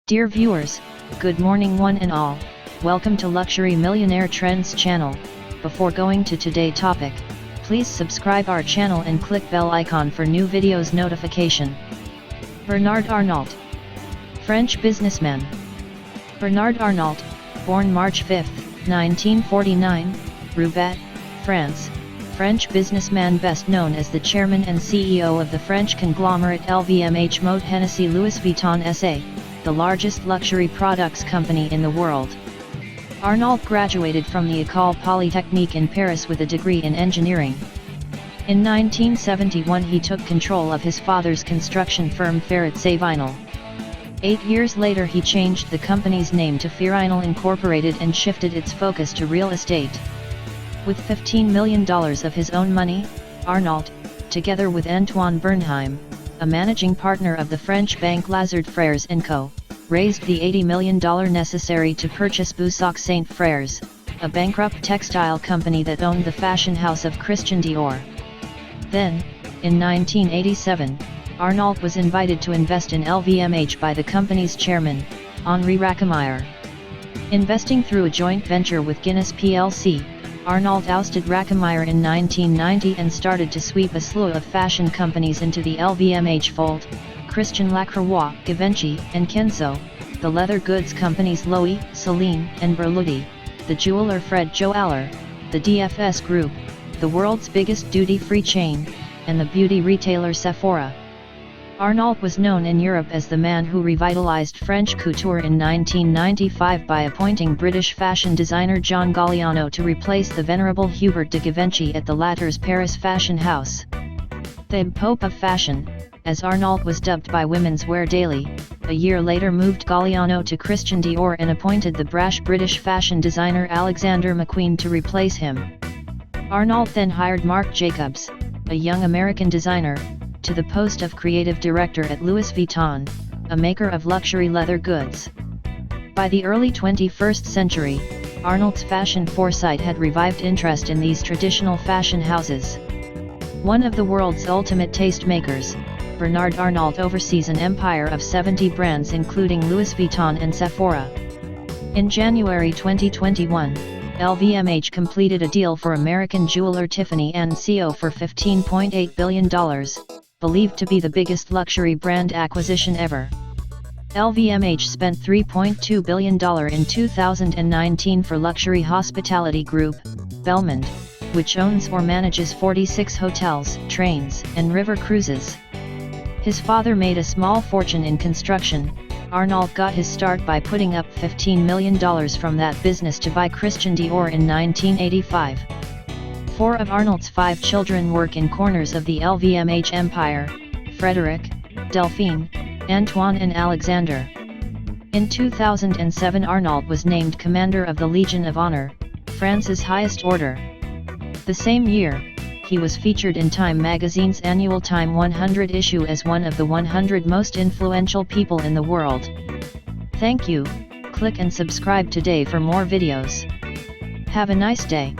Dear viewers, good morning one and all, welcome to Luxury Millionaire Trends channel. Before going to today's topic, please subscribe our channel and click bell icon for new videos notification. Bernard Arnault, French businessman. Bernard Arnault, born March 5, 1949, Roubaix, France, French businessman best known as the chairman and CEO of the French conglomerate LVMH Moët Hennessy Louis Vuitton SA, the largest luxury products company in the world. Arnault graduated from the École Polytechnique in Paris with a degree in engineering. In 1971 he took control of his father's construction firm Ferret-Vinyl. 8 years later he changed the company's name to Ferrinal Incorporated and shifted its focus to real estate. With $15 million of his own money, Arnault, together with Antoine Bernheim, a managing partner of the French bank Lazard Frères & Co., raised the $80 million necessary to purchase Boussac Saint Frères, a bankrupt textile company that owned the fashion house of Christian Dior. Then, in 1987, Arnault was invited to invest in LVMH by the company's chairman, Henri Racquemire. Investing through a joint venture with Guinness plc, Arnault ousted Racquemire in 1990 and started to sweep a slew of fashion companies into the LVMH fold: Christian Lacroix, Givenchy, and Kenzo, the leather goods companies Loewe, Celine, and Berluti, the jeweler Fred Joaller, the DFS Group, the world's biggest duty-free chain, and the beauty retailer Sephora. Arnault was known in Europe as the man who revitalized French couture in 1995 by appointing British fashion designer John Galliano to replace the venerable Hubert de Givenchy at the latter's Paris fashion house. The Pope of Fashion, as Arnault was dubbed by Women's Wear Daily, a year later moved Galliano to Christian Dior and appointed the brash British fashion designer Alexander McQueen to replace him. Arnault then hired Marc Jacobs, a young American designer, to the post of creative director at Louis Vuitton, a maker of luxury leather goods. By the early 21st century, Arnault's fashion foresight had revived interest in these traditional fashion houses. One of the world's ultimate tastemakers, Bernard Arnault oversees an empire of 70 brands including Louis Vuitton and Sephora. In January 2021, LVMH completed a deal for American jeweler Tiffany & Co. for $15.8 billion, believed to be the biggest luxury brand acquisition ever. LVMH spent $3.2 billion in 2019 for luxury hospitality group, Belmond, which owns or manages 46 hotels, trains, and river cruises. His father made a small fortune in construction. Arnault got his start by putting up $15 million from that business to buy Christian Dior in 1985. 4 of Arnault's 5 children work in corners of the LVMH empire: Frederic, Delphine, Antoine and Alexander. In 2007 Arnault was named Commander of the Legion of Honor, France's highest order. The same year, he was featured in Time magazine's annual Time 100 issue as one of the 100 most influential people in the world. Thank you, click and subscribe today for more videos. Have a nice day.